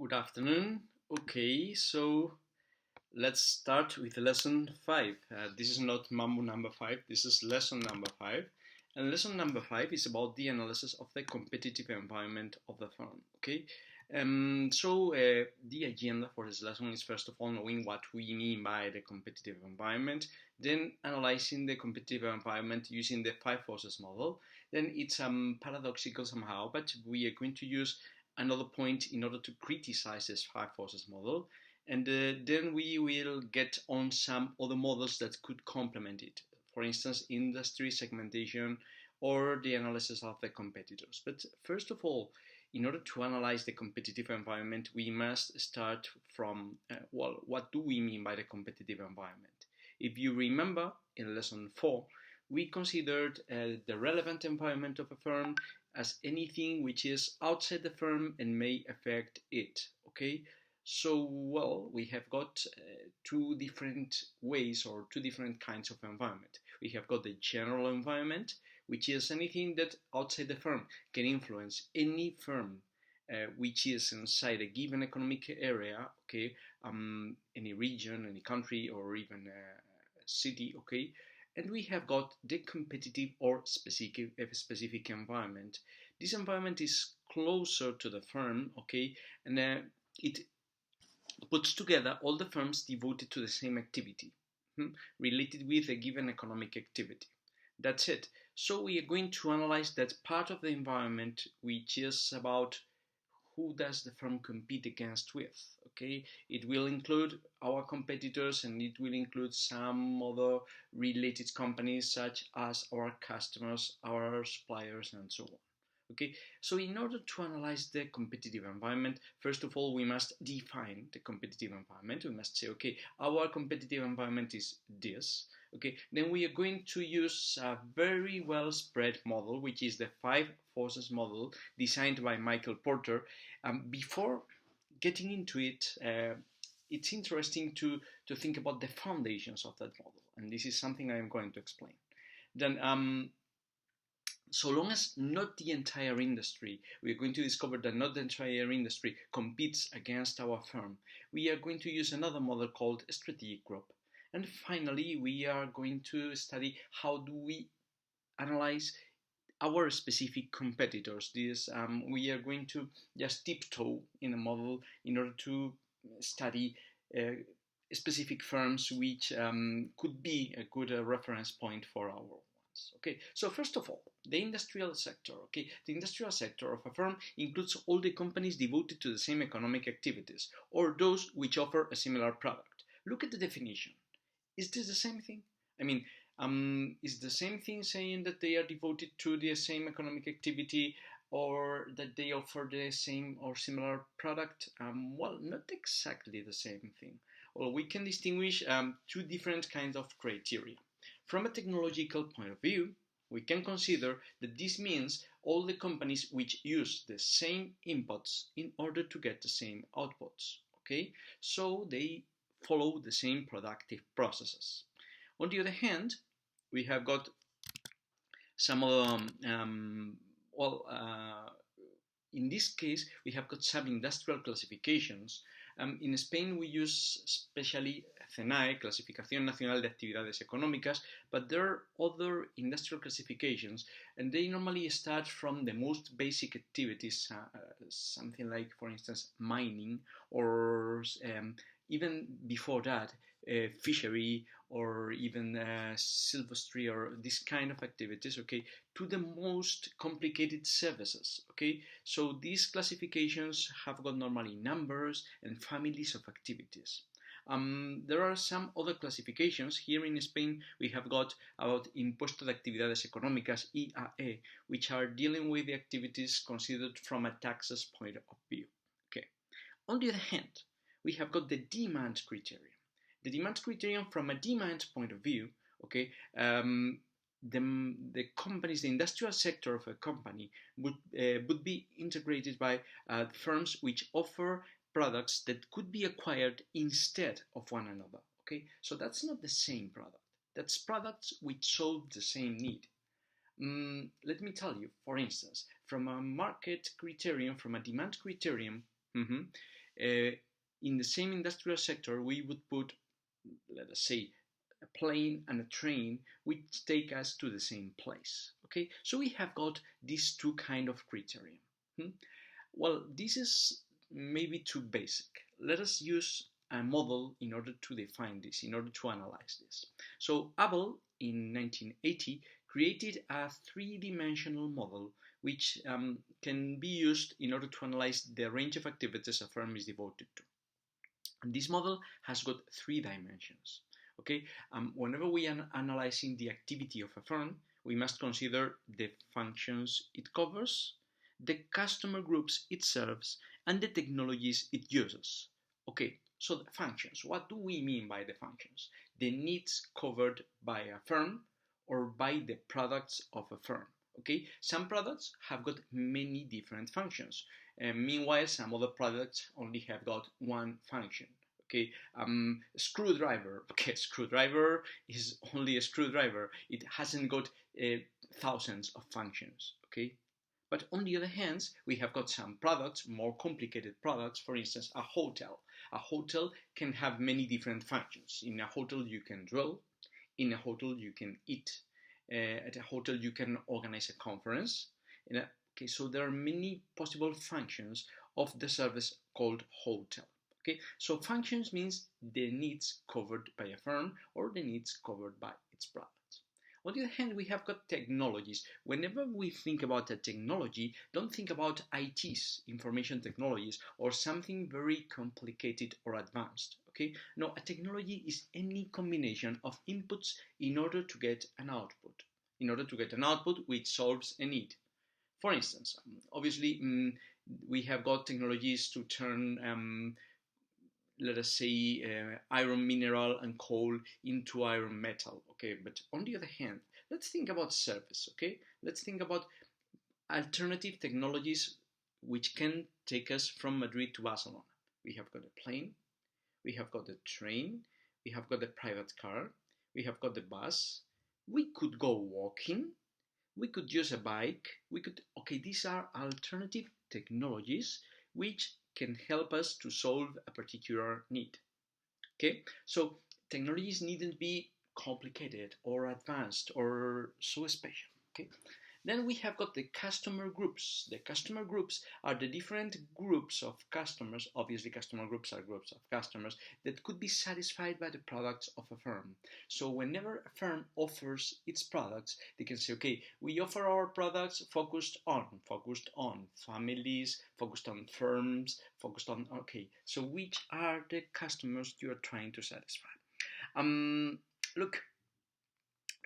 Good afternoon. Okay, so let's start with lesson 5. This is not Mambo number 5, this is lesson number 5. And lesson number 5 is about the analysis of the competitive environment of the firm. Okay, the agenda for this lesson is first of all knowing what we mean by the competitive environment, then analyzing the competitive environment using the five forces model. Then it's paradoxical somehow, but we are going to use another point in order to criticize this five forces model, and then we will get on some other models that could complement it. For instance, industry segmentation or the analysis of the competitors. But first of all, in order to analyze the competitive environment, we must start from, what do we mean by the competitive environment? If you remember, in lesson 4, we considered the relevant environment of a firm as anything which is outside the firm and may affect it. Okay, so we have got two different ways or two different kinds of environment. We have got the general environment, which is anything that outside the firm can influence any firm which is inside a given economic area. Okay, any region, any country, or even a city. Okay, and we have got the competitive or specific environment. This environment is closer to the firm, okay, and it puts together all the firms devoted to the same activity, related with a given economic activity. That's it. So we are going to analyze that part of the environment which is about who does the firm compete against with. Okay, it will include our competitors, and it will include some other related companies such as our customers, our suppliers, and so on. Okay, so in order to analyze the competitive environment, first of all, we must define the competitive environment. We must say, okay, our competitive environment is this. Okay, then we are going to use a very well spread model, which is the five forces model designed by Michael Porter. Before getting into it, it's interesting to think about the foundations of that model, and this is something I am going to explain. Then, so long as not the entire industry, we are going to discover that not the entire industry competes against our firm, we are going to use another model called a strategic group. And finally, we are going to study how do we analyze our specific competitors. We are going to just tiptoe in a model in order to study specific firms which could be a good reference point for our ones. Okay, so first of all, the industrial sector. Okay, the industrial sector of a firm includes all the companies devoted to the same economic activities or those which offer a similar product. Look at the definition. Is this the same thing? I mean, is the same thing saying that they are devoted to the same economic activity or that they offer the same or similar product? Not exactly the same thing. Well, we can distinguish two different kinds of criteria. From a technological point of view, we can consider that this means all the companies which use the same inputs in order to get the same outputs. Okay, so they follow the same productive processes. On the other hand, we have got some in this case, we have got some industrial classifications. In Spain, we use especially SMI, Clasificación Nacional de Actividades Económicas, but there are other industrial classifications, and they normally start from the most basic activities, something like, for instance, mining, or even before that, fishery, or even silvestry, or this kind of activities, okay, to the most complicated services, okay. So these classifications have got normally numbers and families of activities. There are some other classifications. Here in Spain, we have got about Impuesto de Actividades Económicas, IAE, which are dealing with the activities considered from a taxes point of view. Okay. On the other hand, we have got the demand criterion. The demand criterion from a demand point of view, okay, the companies, the industrial sector of a company would be integrated by firms which offer products that could be acquired instead of one another. Okay, so that's not the same product. That's products which solve the same need. Let me tell you, for instance, from a market criterion, from a demand criterion, In the same industrial sector, we would put, let us say, a plane and a train which take us to the same place. Okay, so we have got these two kind of criteria. Well, this is maybe too basic. Let us use a model in order to define this, in order to analyze this. So Abel in 1980 created a three-dimensional model which can be used in order to analyze the range of activities a firm is devoted to. And this model has got three dimensions. Okay, whenever we are analyzing the activity of a firm, we must consider the functions it covers, the customer groups it serves, and the technologies it uses. Okay, so the functions. What do we mean by the functions? The needs covered by a firm or by the products of a firm. Okay, some products have got many different functions. Meanwhile, some other products only have got one function. Okay, screwdriver. Okay, screwdriver is only a screwdriver. It hasn't got thousands of functions. Okay, but on the other hand, we have got some products, more complicated products. For instance, a hotel. A hotel can have many different functions. In a hotel, you can drill. In a hotel, you can eat. At a hotel, you can organize a conference. Okay, so there are many possible functions of the service called hotel. Okay, so functions means the needs covered by a firm or the needs covered by its products. On the other hand, we have got technologies. Whenever we think about a technology, don't think about ITs, information technologies, or something very complicated or advanced. Okay, no, a technology is any combination of inputs in order to get an output. In order to get an output which solves a need. For instance, obviously, we have got technologies to turn let us say iron mineral and coal into iron metal. Okay, but on the other hand, let's think about service. Okay, let's think about alternative technologies which can take us from Madrid to Barcelona. We have got a plane, we have got a train, we have got a private car, we have got the bus. We could go walking, we could use a bike, okay, these are alternative technologies which can help us to solve a particular need. Okay, so technologies needn't be complicated or advanced or so special. Okay, then we have got the customer groups. The customer groups are the different groups of customers. Obviously, customer groups are groups of customers that could be satisfied by the products of a firm. So whenever a firm offers its products, they can say, okay, we offer our products focused on families, focused on firms, focused on, okay, so which are the customers you are trying to satisfy? Look,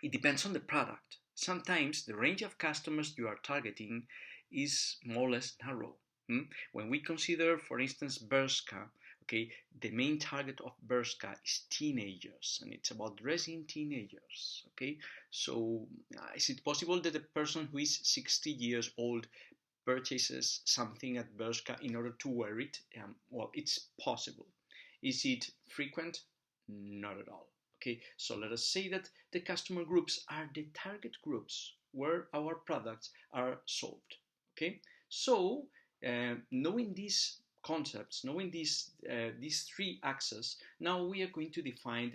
it depends on the product. Sometimes the range of customers you are targeting is more or less narrow. When we consider, for instance, Bershka, okay, the main target of Bershka is teenagers, and it's about dressing teenagers. Okay, so is it possible that a person who is 60 years old purchases something at Bershka in order to wear it? Well, it's possible. Is it frequent? Not at all. Okay, so let us say that the customer groups are the target groups where our products are sold. Okay, so knowing these concepts, knowing these three axes, now we are going to define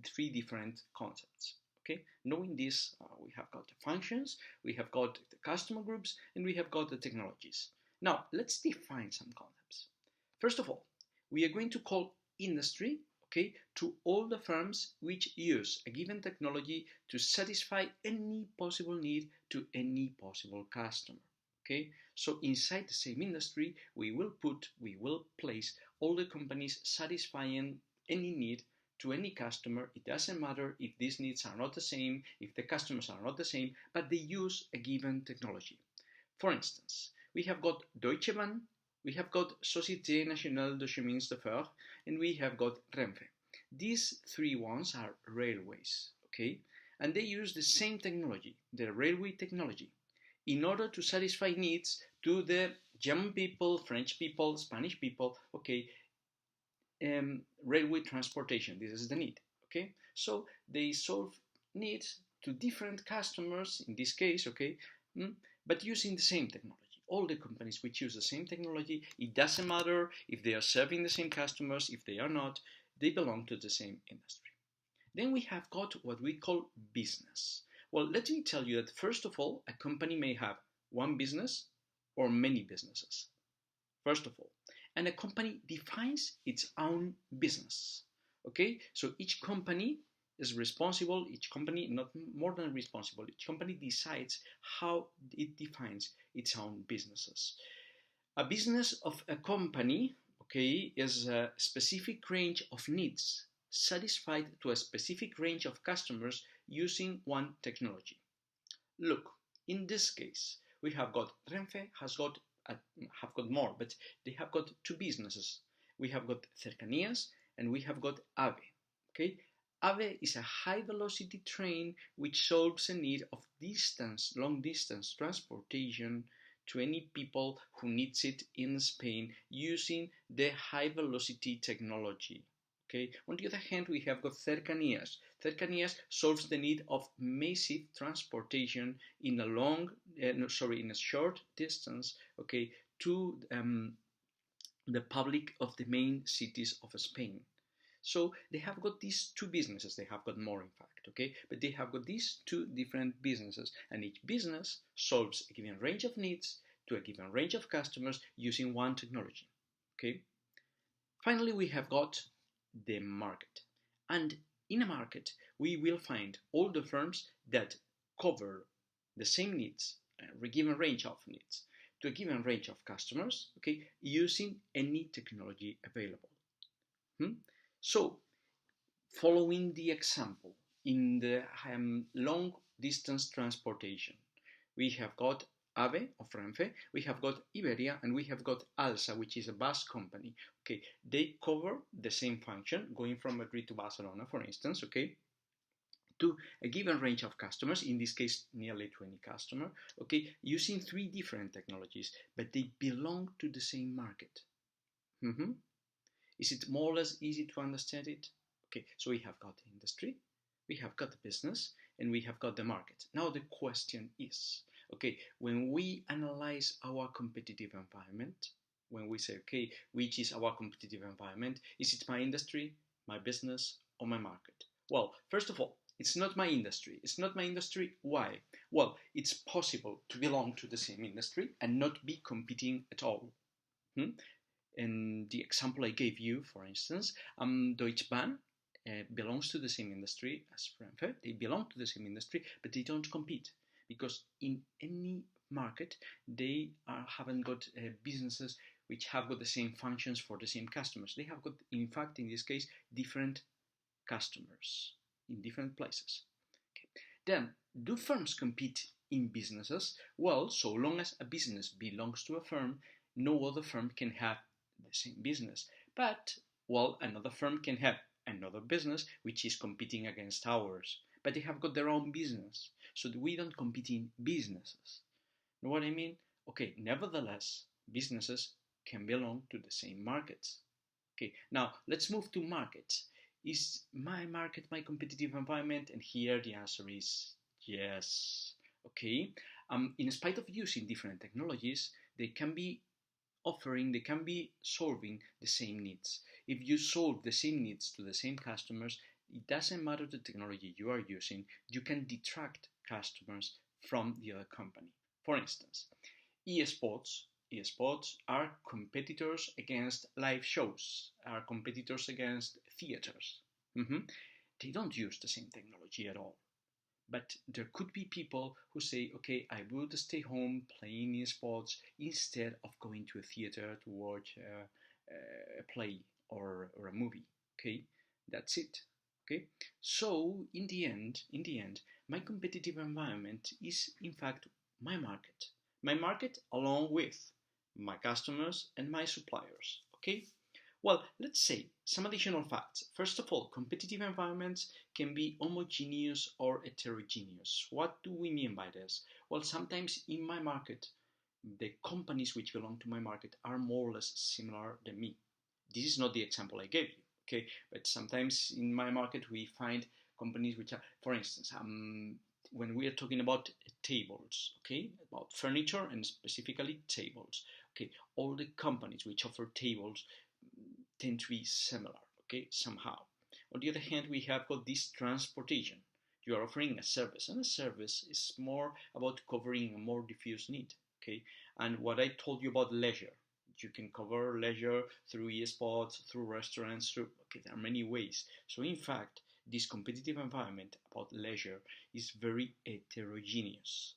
three different concepts. Okay, knowing this, we have got the functions, we have got the customer groups, and we have got the technologies. Now let's define some concepts. First of all, we are going to call industry, okay, to all the firms which use a given technology to satisfy any possible need to any possible customer. Okay, so inside the same industry, we will place all the companies satisfying any need to any customer. It doesn't matter if these needs are not the same, if the customers are not the same, but they use a given technology. For instance, we have got Deutsche Bahn, we have got Société Nationale de Chemins de Fer, and we have got Renfe. These three ones are railways, okay? And they use the same technology, the railway technology, in order to satisfy needs to the German people, French people, Spanish people, okay? Railway transportation, this is the need, okay? So they solve needs to different customers, in this case, okay? But using the same technology. all the companies which use the same technology. It doesn't matter if they are serving the same customers, if they are not, they belong to the same industry. Then we have got what we call business. Well, let me tell you that first of all, a company may have one business or many businesses, first of all. And a company defines its own business. Okay, so each company is responsible, each company, not more than responsible, each company decides how it defines its own businesses. A business of a company, okay, is a specific range of needs satisfied to a specific range of customers using one technology. Look, in this case, we have got Renfe have got more, but they have got two businesses. We have got Cercanías and we have got AVE. Okay, AVE is a high velocity train which solves a need of long distance transportation to any people who needs it in Spain using the high velocity technology. Okay. On the other hand, we have got Cercanías. Cercanías solves the need of massive transportation in a short distance, okay, to the public of the main cities of Spain. So they have got these two businesses. They have got more, in fact, okay, but they have got these two different businesses, and each business solves a given range of needs to a given range of customers using one technology. Okay. Finally, we have got the market. And in a market, we will find all the firms that cover the same needs, a given range of needs, to a given range of customers, okay, using any technology available. So, following the example, in the long distance transportation, we have got AVE of Renfe, we have got Iberia, and we have got ALSA, which is a bus company. Okay, they cover the same function, going from Madrid to Barcelona, for instance, okay, to a given range of customers, in this case, nearly 20 customers, okay, using three different technologies, but they belong to the same market. Is it more or less easy to understand it? Okay, so we have got the industry, we have got the business, and we have got the market. Now the question is, okay, when we analyze our competitive environment, when we say, okay, which is our competitive environment, is it my industry, my business, or my market? Well, first of all, it's not my industry. It's not my industry. Why? Well, it's possible to belong to the same industry and not be competing at all. And the example I gave you, for instance, Deutsche Bahn belongs to the same industry as Frankfurt. They belong to the same industry, but they don't compete, because in any market they haven't got businesses which have got the same functions for the same customers. They have got, in fact, in this case, different customers in different places. Okay. Then, do firms compete in businesses? Well, so long as a business belongs to a firm, no other firm can have the same business. But, well, another firm can have another business which is competing against ours, but they have got their own business, so we don't compete in businesses. Know what I mean? Okay, nevertheless, businesses can belong to the same markets. Okay, now let's move to markets. Is my market my competitive environment? And here the answer is yes. Okay, in spite of using different technologies, they can be solving the same needs. If you solve the same needs to the same customers, it doesn't matter the technology you are using, you can detract customers from the other company. For instance, eSports are competitors against live shows, are competitors against theaters. They don't use the same technology at all. But there could be people who say, okay, I would stay home playing eSports instead of going to a theater to watch a play or a movie. Okay, that's it. Okay, so in the end, my competitive environment is in fact my market along with my customers and my suppliers. Okay. Well, let's say some additional facts. First of all, competitive environments can be homogeneous or heterogeneous. What do we mean by this? Well, sometimes in my market, the companies which belong to my market are more or less similar than me. This is not the example I gave you, okay? But sometimes in my market we find companies which are, for instance, when we are talking about tables, okay, about furniture and specifically tables, okay, all the companies which offer tables tend to be similar, okay, somehow. On the other hand, we have got this transportation. You are offering a service, and a service is more about covering a more diffuse need, okay. And what I told you about leisure, you can cover leisure through esports, through restaurants, through, okay, there are many ways. So in fact, this competitive environment about leisure is very heterogeneous.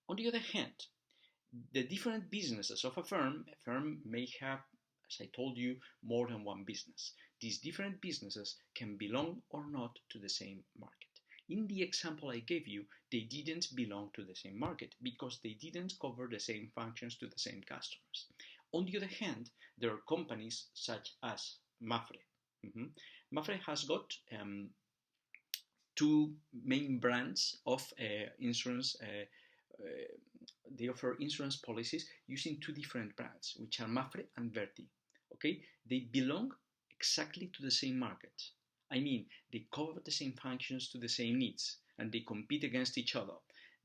On the other hand, the different businesses of a firm may have, as I told you, more than one business. These different businesses can belong or not to the same market. In the example I gave you, they didn't belong to the same market because they didn't cover the same functions to the same customers. On the other hand, there are companies such as Mapfre. Mapfre has got two main brands of insurance. They offer insurance policies using two different brands, which are Mapfre and Verti. Okay, they belong exactly to the same market. I mean, they cover the same functions to the same needs, and they compete against each other.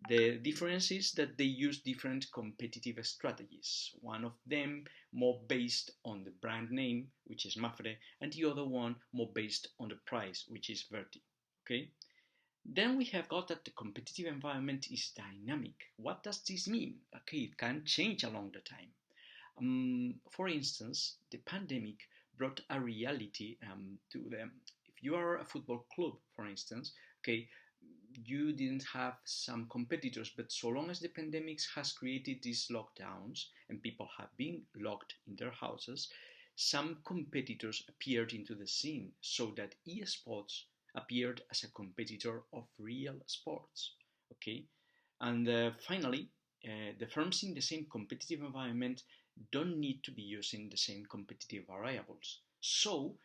The difference is that they use different competitive strategies. One of them more based on the brand name, which is Mapfre, and the other one more based on the price, which is Verti. Okay? Then we have got that the competitive environment is dynamic. What does this mean? Okay, it can change along the time. For instance, the pandemic brought a reality to them. If you are a football club, for instance, okay, you didn't have some competitors, but so long as the pandemic has created these lockdowns and people have been locked in their houses, some competitors appeared into the scene, so that esports appeared as a competitor of real sports. Okay, and finally, the firms in the same competitive environment don't need to be using the same competitive variables. So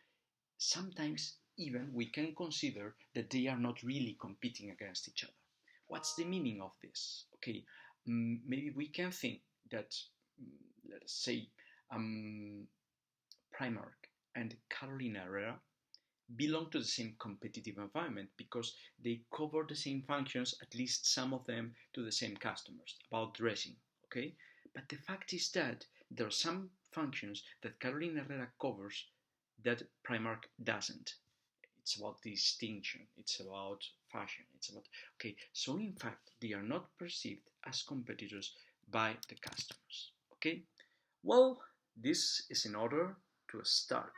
sometimes even we can consider that they are not really competing against each other. What's the meaning of this? Okay, maybe we can think that, let's say, Primark and Carolina Herrera belong to the same competitive environment because they cover the same functions, at least some of them, to the same customers, about dressing, okay? But the fact is that there are some functions that Carolina Herrera covers that Primark doesn't. It's about distinction, it's about fashion, it's about, okay, so in fact, they are not perceived as competitors by the customers, okay? Well, this is in order to start.